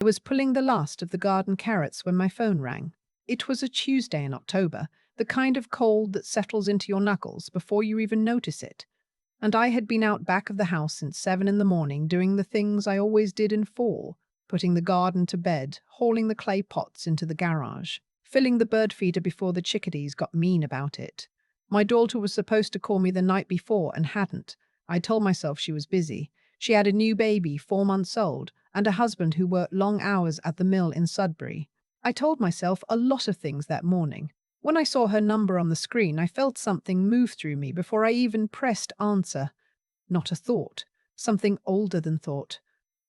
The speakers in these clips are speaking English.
I was pulling the last of the garden carrots when my phone rang. It was a Tuesday in October, the kind of cold that settles into your knuckles before you even notice it. And I had been out back of the house since 7 in the morning doing the things I always did in fall, putting the garden to bed, hauling the clay pots into the garage, filling the bird feeder before the chickadees got mean about it. My daughter was supposed to call me the night before and hadn't. I told myself she was busy. She had a new baby, 4 months old, and a husband who worked long hours at the mill in Sudbury. I told myself a lot of things that morning. When I saw her number on the screen, I felt something move through me before I even pressed answer. Not a thought. Something older than thought.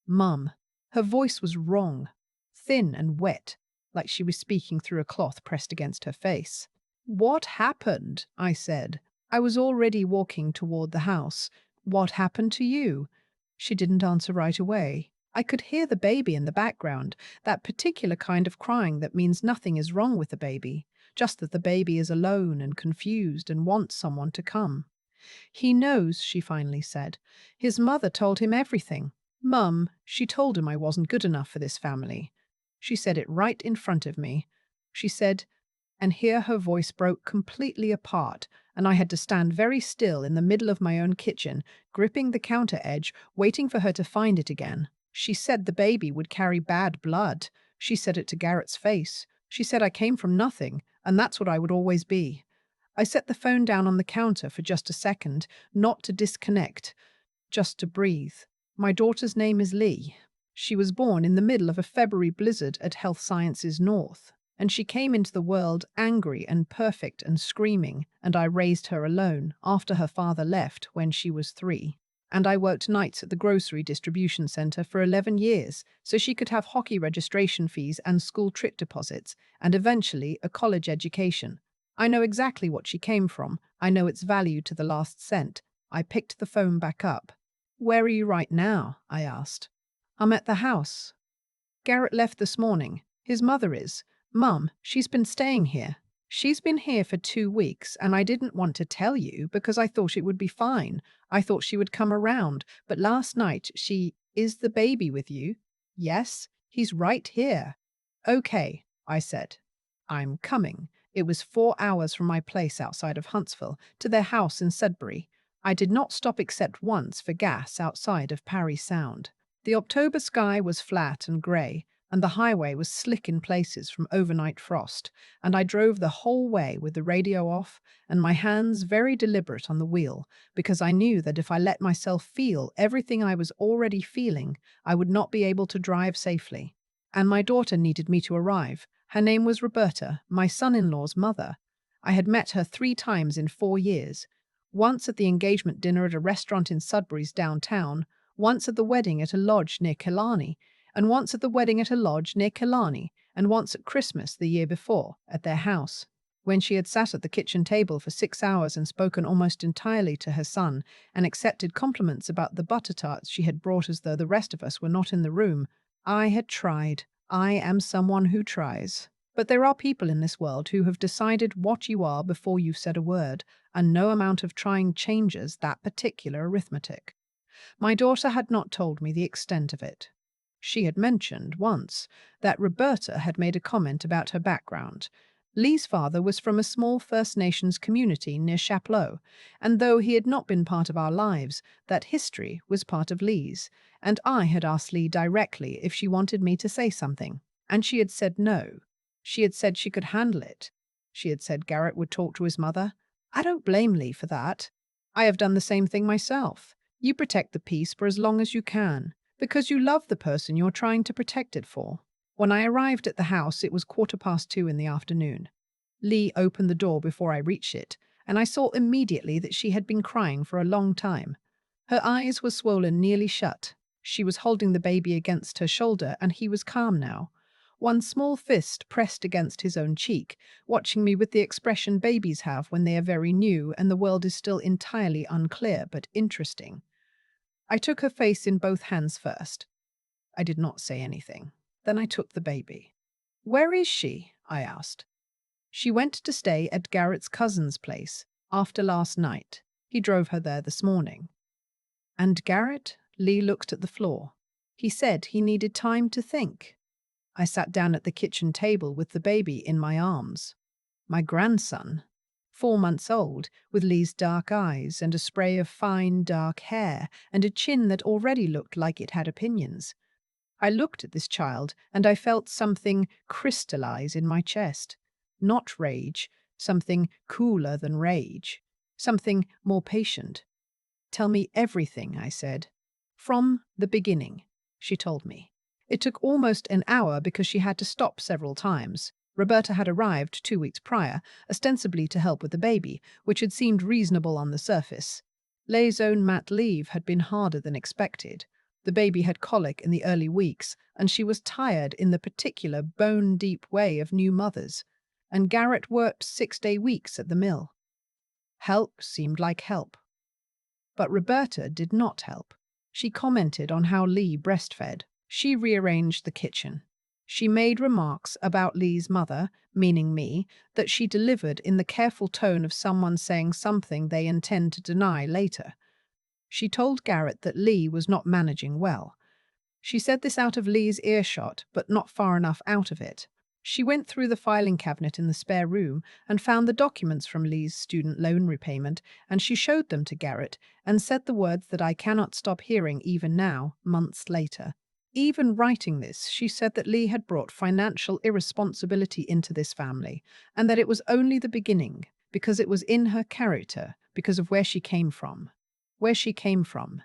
Mum. Her voice was wrong. Thin and wet, like she was speaking through a cloth pressed against her face. What happened? I said. I was already walking toward the house. What happened to you? She didn't answer right away. I could hear the baby in the background, that particular kind of crying that means nothing is wrong with the baby, just that the baby is alone and confused and wants someone to come. He knows, she finally said. His mother told him everything. Mum, she told him I wasn't good enough for this family. She said it right in front of me. She said, and here her voice broke completely apart, and I had to stand very still in the middle of my own kitchen, gripping the counter edge, waiting for her to find it again. She said the baby would carry bad blood. She said it to Garrett's face. She said I came from nothing, and that's what I would always be. I set the phone down on the counter for just a second, not to disconnect, just to breathe. My daughter's name is Lee. She was born in the middle of a February blizzard at Health Sciences North, and she came into the world angry and perfect and screaming, and I raised her alone after her father left when she was 3. And I worked nights at the grocery distribution center for 11 years so she could have hockey registration fees and school trip deposits, and eventually a college education. I know exactly what she came from. I know its value to the last cent. I picked the phone back up. Where are you right now? I asked. I'm at the house. Garrett left this morning. His mother is. Mum, she's been staying here. She's been here for 2 weeks, and I didn't want to tell you because I thought it would be fine. I thought she would come around, but last night Is the baby with you? Yes, he's right here. Okay, I said. I'm coming. It was 4 hours from my place outside of Huntsville to their house in Sudbury. I did not stop except once for gas outside of Parry Sound. The October sky was flat and grey, and the highway was slick in places from overnight frost, and I drove the whole way with the radio off and my hands very deliberate on the wheel, because I knew that if I let myself feel everything I was already feeling, I would not be able to drive safely. And my daughter needed me to arrive. Her name was Roberta, my son-in-law's mother. I had met her 3 times in 4 years. Once at the engagement dinner at a restaurant in Sudbury's downtown, once at the wedding at a lodge near Killarney, and once at the wedding at a lodge near Killarney, and once at Christmas the year before, at their house. When she had sat at the kitchen table for 6 hours and spoken almost entirely to her son, and accepted compliments about the butter tarts she had brought as though the rest of us were not in the room, I had tried. I am someone who tries. But there are people in this world who have decided what you are before you've said a word, and no amount of trying changes that particular arithmetic. My daughter had not told me the extent of it. She had mentioned once that Roberta had made a comment about her background. Lee's father was from a small First Nations community near Chapleau, and though he had not been part of our lives, that history was part of Lee's, and I had asked Lee directly if she wanted me to say something, and she had said no. She had said she could handle it. She had said Garrett would talk to his mother. I don't blame Lee for that. I have done the same thing myself. You protect the peace for as long as you can, because you love the person you're trying to protect it for. When I arrived at the house, it was 2:15 in the afternoon. Lee opened the door before I reached it, and I saw immediately that she had been crying for a long time. Her eyes were swollen nearly shut. She was holding the baby against her shoulder, and he was calm now. One small fist pressed against his own cheek, watching me with the expression babies have when they are very new and the world is still entirely unclear but interesting. I took her face in both hands first. I did not say anything. Then I took the baby. Where is she? I asked. She went to stay at Garrett's cousin's place after last night. He drove her there this morning. And Garrett? Lee looked at the floor. He said he needed time to think. I sat down at the kitchen table with the baby in my arms. My grandson, 4 months old, with Lee's dark eyes and a spray of fine dark hair and a chin that already looked like it had opinions. I looked at this child and I felt something crystallize in my chest. Not rage, something cooler than rage, something more patient. Tell me everything, I said. From the beginning, she told me. It took almost an hour because she had to stop several times. Roberta had arrived 2 weeks prior, ostensibly to help with the baby, which had seemed reasonable on the surface. Leigh's own mat leave had been harder than expected. The baby had colic in the early weeks, and she was tired in the particular bone-deep way of new mothers. And Garrett worked 6-day weeks at the mill. Help seemed like help. But Roberta did not help. She commented on how Lee breastfed. She rearranged the kitchen. She made remarks about Lee's mother, meaning me, that she delivered in the careful tone of someone saying something they intend to deny later. She told Garrett that Lee was not managing well. She said this out of Lee's earshot, but not far enough out of it. She went through the filing cabinet in the spare room and found the documents from Lee's student loan repayment, and she showed them to Garrett and said the words that I cannot stop hearing even now, months later. Even writing this, she said that Lee had brought financial irresponsibility into this family, and that it was only the beginning, because it was in her character, because of where she came from. Where she came from.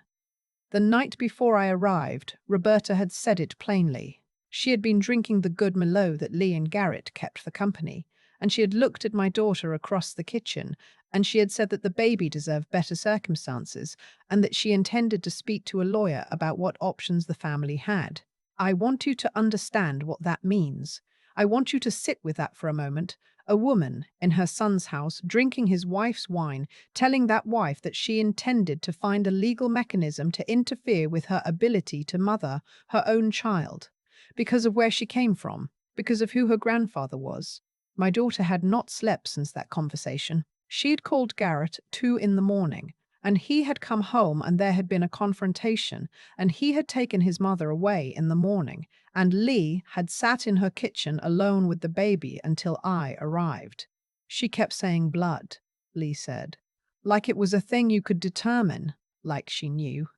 The night before I arrived, Roberta had said it plainly. She had been drinking the good Merlot that Lee and Garrett kept for company, and she had looked at my daughter across the kitchen, and she had said that the baby deserved better circumstances, and that she intended to speak to a lawyer about what options the family had. I want you to understand what that means. I want you to sit with that for a moment. A woman in her son's house drinking his wife's wine, telling that wife that she intended to find a legal mechanism to interfere with her ability to mother her own child. Because of where she came from, because of who her grandfather was. My daughter had not slept since that conversation. She had called Garrett 2 in the morning, and he had come home and there had been a confrontation, and he had taken his mother away in the morning, and Lee had sat in her kitchen alone with the baby until I arrived. She kept saying blood, Lee said, like it was a thing you could determine, like she knew.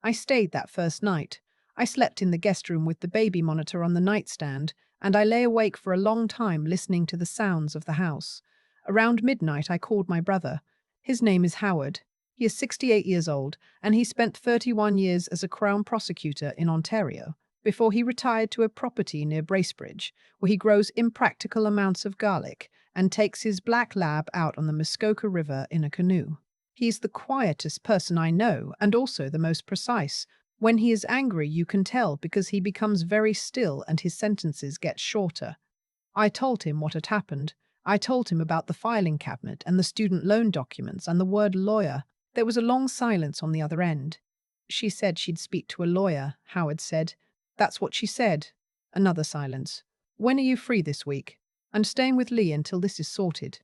I stayed that first night. I slept in the guest room with the baby monitor on the nightstand, and I lay awake for a long time listening to the sounds of the house. Around midnight I called my brother. His name is Howard. He is 68 years old, and he spent 31 years as a Crown prosecutor in Ontario, before he retired to a property near Bracebridge, where he grows impractical amounts of garlic and takes his black lab out on the Muskoka River in a canoe. He's the quietest person I know, and also the most precise. When he is angry, you can tell because he becomes very still and his sentences get shorter. I told him what had happened. I told him about the filing cabinet and the student loan documents and the word lawyer. There was a long silence on the other end. She said she'd speak to a lawyer, Howard said. That's what she said. Another silence. When are you free this week? I'm staying with Lee until this is sorted.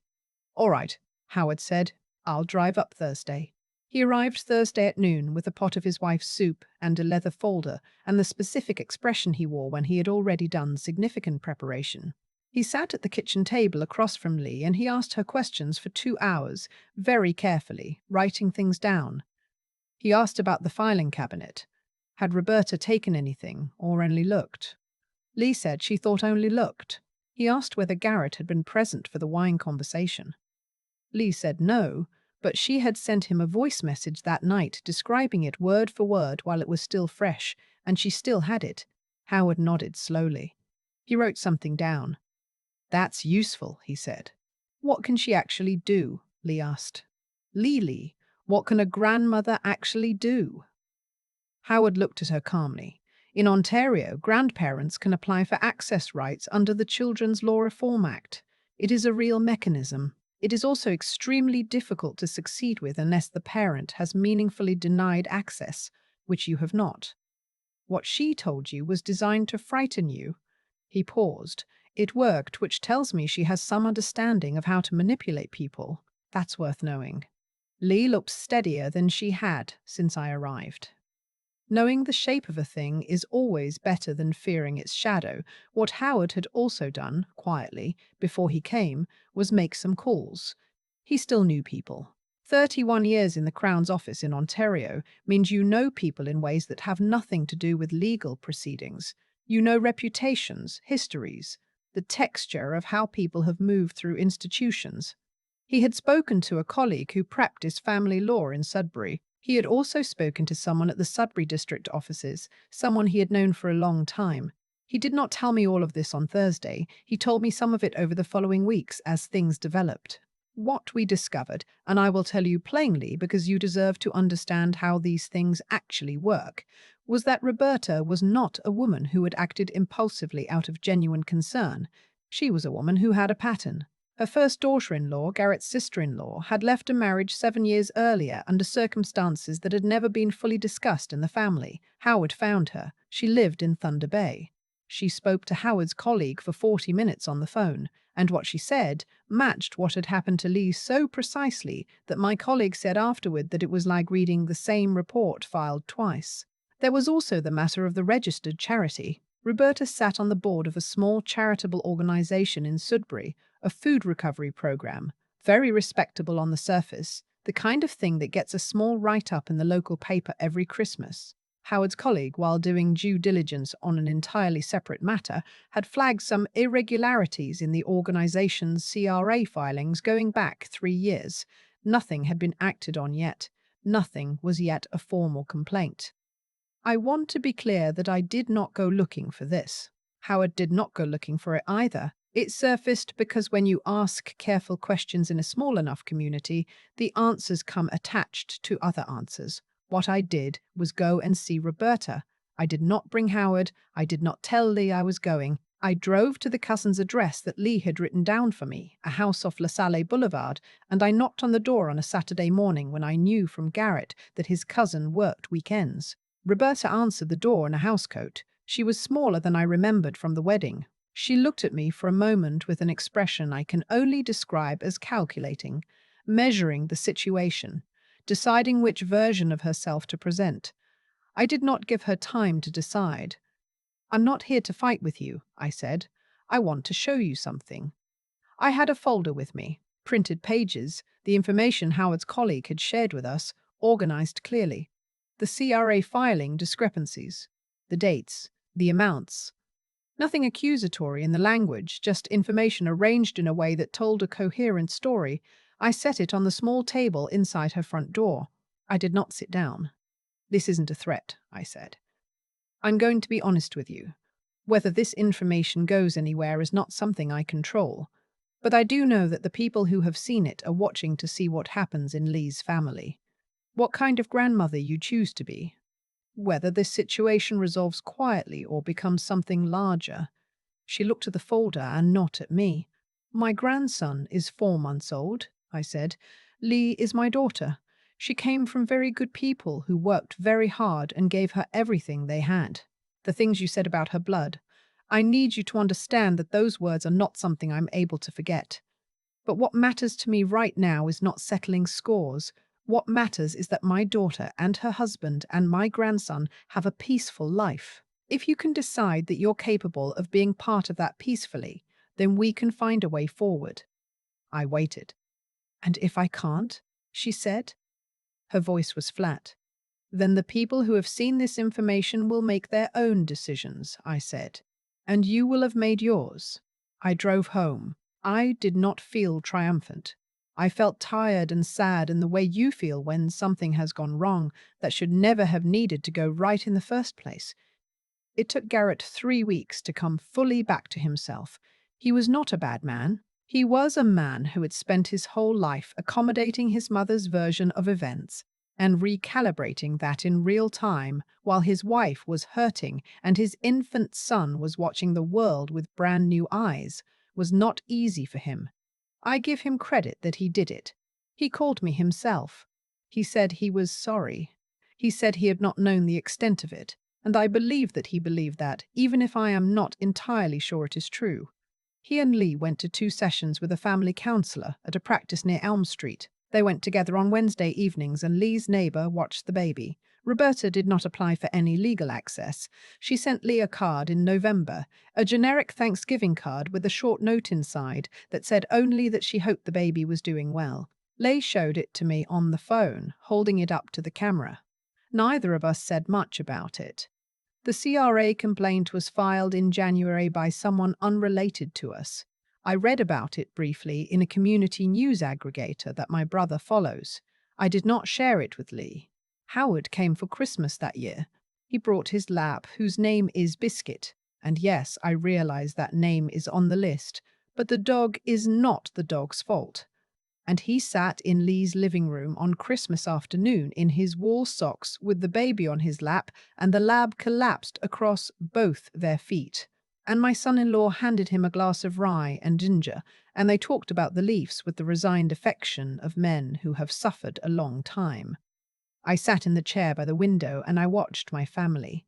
All right, Howard said. I'll drive up Thursday. He arrived Thursday at noon with a pot of his wife's soup and a leather folder and the specific expression he wore when he had already done significant preparation. He sat at the kitchen table across from Lee and he asked her questions for 2 hours, very carefully, writing things down. He asked about the filing cabinet. Had Roberta taken anything or only looked? Lee said she thought only looked. He asked whether Garrett had been present for the wine conversation. Lee said no, but she had sent him a voice message that night describing it word for word while it was still fresh, and she still had it. Howard nodded slowly. He wrote something down. That's useful, he said. What can she actually do? Lee asked. Lee, what can a grandmother actually do? Howard looked at her calmly. In Ontario, grandparents can apply for access rights under the Children's Law Reform Act. It is a real mechanism. It is also extremely difficult to succeed with unless the parent has meaningfully denied access, which you have not. What she told you was designed to frighten you. He paused. It worked, which tells me she has some understanding of how to manipulate people. That's worth knowing. Lee looked steadier than she had since I arrived. Knowing the shape of a thing is always better than fearing its shadow. What Howard had also done, quietly, before he came, was make some calls. He still knew people. 31 years in the Crown's office in Ontario means you know people in ways that have nothing to do with legal proceedings. You know reputations, histories, the texture of how people have moved through institutions. He had spoken to a colleague who practiced family law in Sudbury. He had also spoken to someone at the Sudbury district offices, someone he had known for a long time. He did not tell me all of this on Thursday. He told me some of it over the following weeks as things developed. What we discovered, and I will tell you plainly because you deserve to understand how these things actually work, was that Roberta was not a woman who had acted impulsively out of genuine concern. She was a woman who had a pattern. Her first daughter-in-law, Garrett's sister-in-law, had left a marriage 7 years earlier under circumstances that had never been fully discussed in the family. Howard found her. She lived in Thunder Bay. She spoke to Howard's colleague for 40 minutes on the phone, and what she said matched what had happened to Lee so precisely that my colleague said afterward that it was like reading the same report filed twice. There was also the matter of the registered charity. Roberta sat on the board of a small charitable organization in Sudbury, a food recovery program, very respectable on the surface, the kind of thing that gets a small write-up in the local paper every Christmas. Howard's colleague, while doing due diligence on an entirely separate matter, had flagged some irregularities in the organization's CRA filings going back 3 years. Nothing had been acted on yet. Nothing was yet a formal complaint. I want to be clear that I did not go looking for this. Howard did not go looking for it either. It surfaced because when you ask careful questions in a small enough community, the answers come attached to other answers. What I did was go and see Roberta. I did not bring Howard. I did not tell Lee I was going. I drove to the cousin's address that Lee had written down for me, a house off La Salle Boulevard, and I knocked on the door on a Saturday morning when I knew from Garrett that his cousin worked weekends. Roberta answered the door in a housecoat. She was smaller than I remembered from the wedding. She looked at me for a moment with an expression I can only describe as calculating, measuring the situation, deciding which version of herself to present. I did not give her time to decide. "I'm not here to fight with you," I said. "I want to show you something." I had a folder with me, printed pages, the information Howard's colleague had shared with us, organized clearly. The CRA filing discrepancies, the dates, the amounts. Nothing accusatory in the language, just information arranged in a way that told a coherent story. I set it on the small table inside her front door. I did not sit down. "This isn't a threat," I said. "I'm going to be honest with you. Whether this information goes anywhere is not something I control. But I do know that the people who have seen it are watching to see what happens in Lee's family. What kind of grandmother you choose to be. Whether this situation resolves quietly or becomes something larger." She looked at the folder and not at me. "My grandson is 4 months old," I said. "Lee is my daughter. She came from very good people who worked very hard and gave her everything they had. The things you said about her blood. I need you to understand that those words are not something I'm able to forget. But what matters to me right now is not settling scores. What matters is that my daughter and her husband and my grandson have a peaceful life. If you can decide that you're capable of being part of that peacefully, then we can find a way forward." I waited. "And if I can't?" she said. Her voice was flat. "Then the people who have seen this information will make their own decisions," I said. "And you will have made yours." I drove home. I did not feel triumphant. I felt tired and sad in the way you feel when something has gone wrong that should never have needed to go right in the first place. It took Garrett 3 weeks to come fully back to himself. He was not a bad man. He was a man who had spent his whole life accommodating his mother's version of events and recalibrating that in real time while his wife was hurting and his infant son was watching the world with brand new eyes was not easy for him. I give him credit that he did it. He called me himself. He said he was sorry. He said he had not known the extent of it, and I believe that he believed that, even if I am not entirely sure it is true. He and Lee went to 2 sessions with a family counselor at a practice near Elm Street. They went together on Wednesday evenings and Lee's neighbor watched the baby. Roberta did not apply for any legal access. She sent Lee a card in November, a generic Thanksgiving card with a short note inside that said only that she hoped the baby was doing well. Leigh showed it to me on the phone, holding it up to the camera. Neither of us said much about it. The CRA complaint was filed in January by someone unrelated to us. I read about it briefly in a community news aggregator that my brother follows. I did not share it with Lee. Howard came for Christmas that year. He brought his lap, whose name is Biscuit. And yes, I realize that name is on the list, but the dog is not the dog's fault. And he sat in Lee's living room on Christmas afternoon in his wool socks with the baby on his lap, and the lab collapsed across both their feet. And my son-in-law handed him a glass of rye and ginger, and they talked about the Leafs with the resigned affection of men who have suffered a long time. I sat in the chair by the window and I watched my family.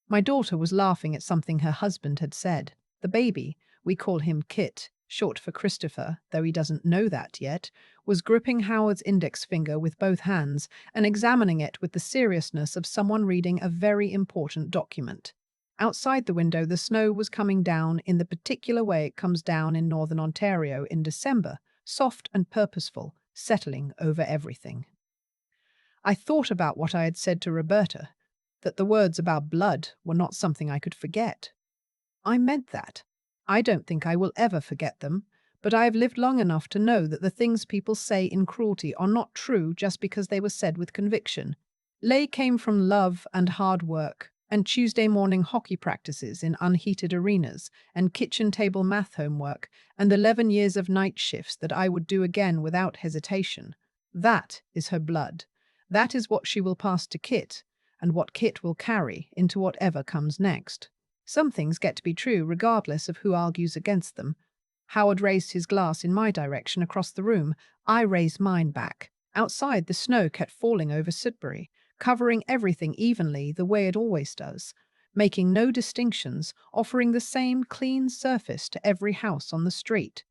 My daughter was laughing at something her husband had said. The baby, we call him Kit, short for Christopher, though he doesn't know that yet, was gripping Howard's index finger with both hands and examining it with the seriousness of someone reading a very important document. Outside the window, the snow was coming down in the particular way it comes down in northern Ontario in December, soft and purposeful, settling over everything. I thought about what I had said to Roberta, that the words about blood were not something I could forget. I meant that. I don't think I will ever forget them, but I have lived long enough to know that the things people say in cruelty are not true just because they were said with conviction. Leigh came from love and hard work, and Tuesday morning hockey practices in unheated arenas, and kitchen table math homework, and 11 years of night shifts that I would do again without hesitation. That is her blood. That is what she will pass to Kit, and what Kit will carry into whatever comes next. Some things get to be true regardless of who argues against them. Howard raised his glass in my direction across the room. I raised mine back. Outside, the snow kept falling over Sudbury, covering everything evenly the way it always does, making no distinctions, offering the same clean surface to every house on the street.